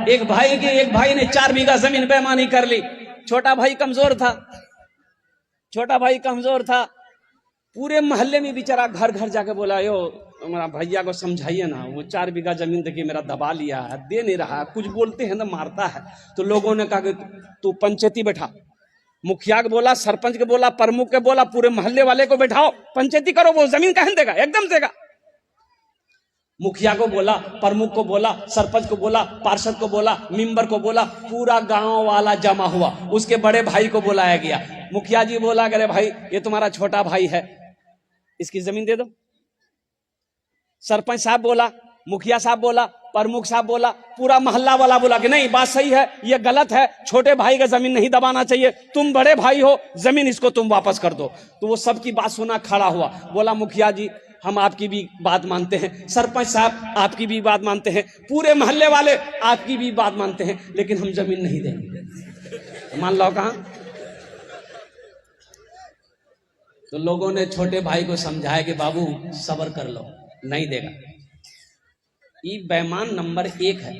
एक भाई ने 4 बीघा जमीन बेईमानी कर ली। छोटा भाई कमजोर था, पूरे मोहल्ले में बेचारा घर घर जाके बोला, यो हमारा भैया को समझाइए ना, वो 4 बीघा जमीन देखिए मेरा दबा लिया है, दे नहीं रहा, कुछ बोलते हैं ना मारता है। तो लोगों ने कहा कि तू पंचायती बैठा, मुखिया को बोला, सरपंच को बोला, प्रमुख के बोला, पूरे मोहल्ले वाले को बैठाओ, पंचायती करो, वो जमीन कहाँ देगा, एकदम देगा। मुखिया को बोला, प्रमुख को बोला, सरपंच को बोला, पार्षद को बोला, मेंबर को बोला, पूरा गांव वाला जमा हुआ। उसके बड़े भाई को बुलाया गया। मुखिया जी बोला, अरे भाई ये तुम्हारा छोटा भाई है, इसकी जमीन दे दो। सरपंच साहब बोला, मुखिया साहब बोला, प्रमुख साहब बोला, पूरा मोहल्ला वाला बोला कि नहीं, बात सही है, ये गलत है, छोटे भाई का जमीन नहीं दबाना चाहिए, तुम बड़े भाई हो, जमीन इसको तुम वापस कर दो। तो वो सबकी बात सुना खड़ा हुआ, बोला मुखिया जी हम आपकी भी बात मानते हैं, सरपंच साहब आपकी भी बात मानते हैं, पूरे मोहल्ले वाले आपकी भी बात मानते हैं, लेकिन हम जमीन नहीं देंगे। मान लो कहां। तो लोगों ने छोटे भाई को समझाया कि बाबू सब्र कर लो, नहीं देगा। ये बेईमान नंबर 1 है,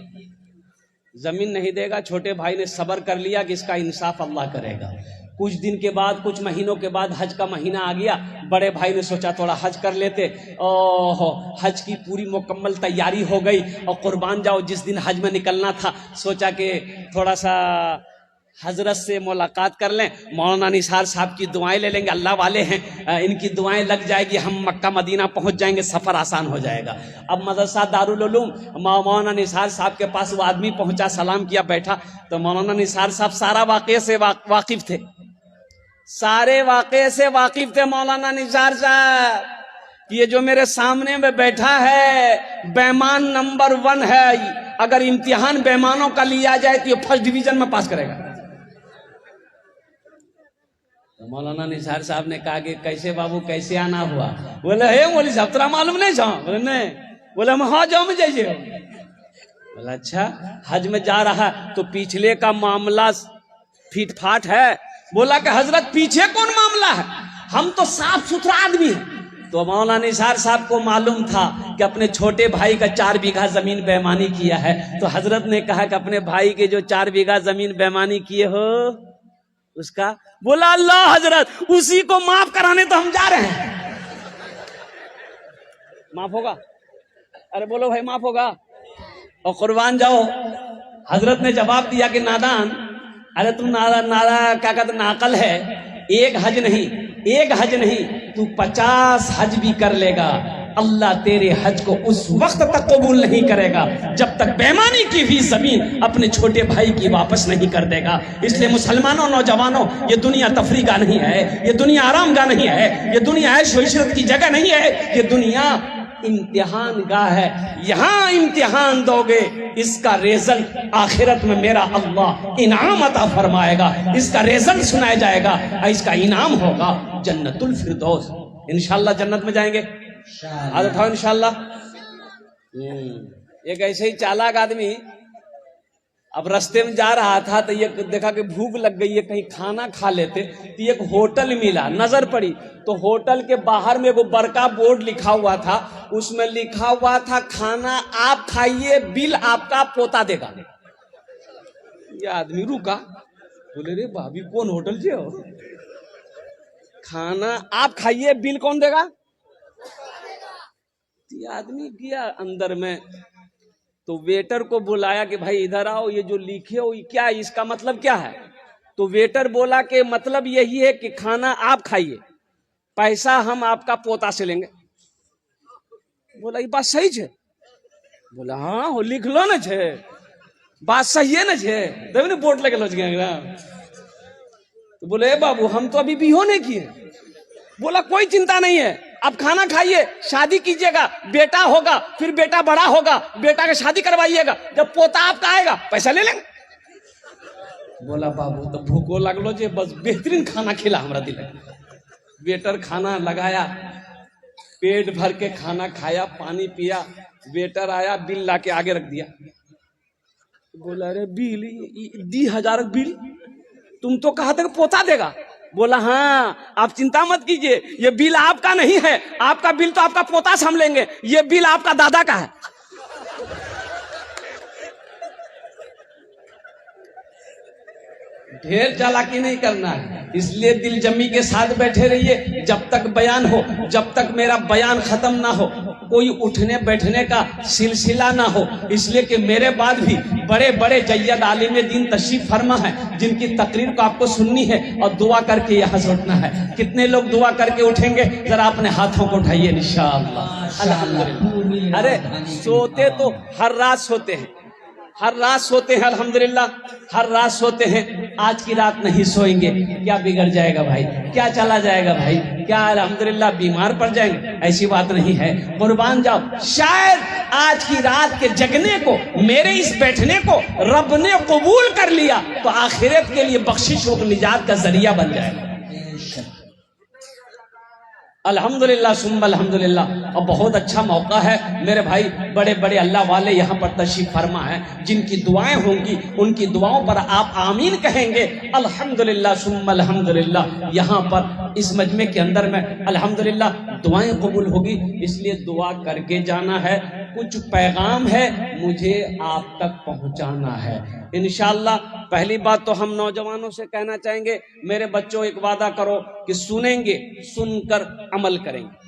जमीन नहीं देगा। छोटे भाई ने सब्र कर लिया कि इसका इंसाफ अल्लाह करेगा। कुछ दिन के बाद, कुछ महीनों के बाद हज का महीना आ गया। बड़े भाई ने सोचा थोड़ा हज कर लेते। ओहो, हज की पूरी मुकम्मल तैयारी हो गई और कुर्बान जाओ जिस दिन हज में निकलना था, सोचा कि थोड़ा सा हजरत से मुलाकात कर लें, मौलाना निसार साहब की दुआएं ले लेंगे, अल्लाह वाले हैं, इनकी दुआएं लग जाएगी, हम मक्का मदीना पहुंच जाएंगे, सफर आसान हो जाएगा। अब मदरसा दारुल उलूम, मौलाना निसार साहब के पास वो आदमी पहुंचा, सलाम किया, बैठा। तो मौलाना निसार साहब सारा वाक़े से वाकिफ थे, सारे वाक़े से वाकिफ थे मौलाना निसार साहब। ये जो मेरे सामने में बैठा है बेईमान नंबर 1 है। अगर इम्तिहान बेईमानों का लिया जाए तो ये फर्स्ट डिवीजन में पास करेगा। तो मौलाना निसार साहब ने कहा कि कैसे बाबू, कैसे आना हुआ? बोले हे मौली साहब तेरा मालूम नहीं जाओ? बोले नहीं। बोले हम हाँ जाओ में जाइए। बोला अच्छा, हज में जा रहा तो पिछले का मामला फीट फाट है। बोला कि हजरत पीछे कौन मामला है, हम तो साफ सुथरा आदमी हैं। तो मौलाना निसार साहब को मालूम था कि अपने छोटे भाई का 4 बीघा जमीन बेईमानी किया है। तो हजरत ने कहा कि अपने भाई के जो 4 बीघा जमीन बेईमानी किए हो उसका, बोला अल्लाह हजरत उसी को माफ कराने तो हम जा रहे हैं। माफ होगा? अरे बोलो भाई माफ होगा और कुर्बान जाओ। हजरत ने जवाब दिया कि नादान, अरे तुम नारा क्या कहते नाकल है, एक हज नहीं तू 50 हज भी कर लेगा, अल्लाह तेरे हज को उस वक्त तक कबूल नहीं करेगा जब तक बेईमानी की हुई जमीन अपने छोटे भाई की वापस नहीं कर देगा। इसलिए मुसलमानों, नौजवानों, ये दुनिया तफरी का नहीं है, ये दुनिया आराम का नहीं है, ये दुनिया ऐश व इशरत की जगह नहीं है, ये दुनिया इम्तिहान गाह है। यहां इम्तिहान दोगे, इसका रिजल्ट आखिरत में मेरा अल्लाह इनाम अता फरमाएगा, इसका रिजल्ट सुनाया जाएगा, इसका इनाम होगा जन्नतुल फिरदौस। इंशाअल्लाह जन्नत में जाएंगे, आज उठाओ इंशाअल्लाह। एक ऐसे ही चालाक आदमी अब रास्ते में जा रहा था तो ये देखा कि भूख लग गई है, कहीं खाना खा लेते। तो एक होटल मिला, नजर पड़ी तो होटल के बाहर में वो बड़का बोर्ड लिखा हुआ था, उसमें लिखा हुआ था खाना आप खाइए, बिल आपका पोता देगा। ये आदमी रुका, बोले रे भाभी कौन होटल से हो, खाना आप खाइए बिल कौन देगा? ये आदमी गया अंदर में तो वेटर को बुलाया कि भाई इधर आओ, ये जो लिखे हो ये क्या है, इसका मतलब क्या है? तो वेटर बोला कि मतलब यही है कि खाना आप खाइए, पैसा हम आपका पोता से लेंगे। बोला ये बात सही है? बोला हाँ हो लिख लो ना छे, बात सही है ना छे, तभी ना बोर्ड लगे लच गए। तो बोले बाबू हम तो अभी बिहो नहीं किए। बोला कोई चिंता नहीं है, अब खाना खाइए, शादी कीजिएगा, बेटा होगा, फिर बेटा बड़ा होगा, बेटा का शादी करवाइएगा, जब पोता आपका आएगा पैसा ले लेंगे। बोला बाबू तो भूखो लगलो जे, बस बेहतरीन खाना खिला हमरा दिल। वेटर खाना लगाया, पेट भर के खाना खाया, पानी पिया, वेटर आया, बिल ला के आगे रख दिया। बोला अरे बिल दी 1000 बिल, तुम तो कहा था पोता देगा। बोला हाँ आप चिंता मत कीजिए, ये बिल आपका नहीं है, आपका बिल तो आपका पोता से हम लेंगे, ये बिल आपका दादा का है। ढेर चालाकी नहीं करना है, इसलिए दिल जमी के साथ बैठे रहिए जब तक बयान हो, जब तक मेरा बयान खत्म ना हो, कोई उठने बैठने का सिलसिला ना हो। इसलिए कि मेरे बाद भी बड़े बड़े जय्यद आलिम दीन तशरीफ फरमा है, जिनकी तकरीर को आपको सुननी है और दुआ करके यहाँ से उठना है। कितने लोग दुआ करके उठेंगे, जरा अपने हाथों को उठाइए इंशाअल्लाह। अल्हम्दुलिल्लाह। अरे सोते तो हर रात सोते हैं, हर रात सोते हैं, अल्हम्दुलिल्लाह हर रात सोते हैं। आज की रात नहीं सोएंगे, क्या बिगड़ जाएगा भाई, क्या चला जाएगा भाई, क्या अल्हम्दुलिल्लाह बीमार पड़ जाएंगे? ऐसी बात नहीं है, कुर्बान जाओ। शायद आज की रात के जगने को, मेरे इस बैठने को रब ने कबूल कर लिया तो आखिरत के लिए बख्शिश और निजात का जरिया बन जाएगा। अल्हम्दुलिल्लाह सुम्मा अल्हम्दुलिल्लाह। और बहुत अच्छा मौका है मेरे भाई, बड़े बड़े अल्लाह वाले यहाँ पर तशरीफ फरमा है, जिनकी दुआएं होंगी उनकी दुआओं पर आप आमीन कहेंगे। अल्हम्दुलिल्लाह सुम्मा अल्हम्दुलिल्लाह। यहाँ पर इस मजमे के अंदर में अल्हम्दुलिल्लाह दुआएं कबूल होगी, इसलिए दुआ करके जाना है। कुछ पैगाम है मुझे आप तक पहुंचाना है इंशाअल्लाह। पहली बात तो हम नौजवानों से कहना चाहेंगे, मेरे बच्चों एक वादा करो कि सुनेंगे, सुनकर अमल करेंगे।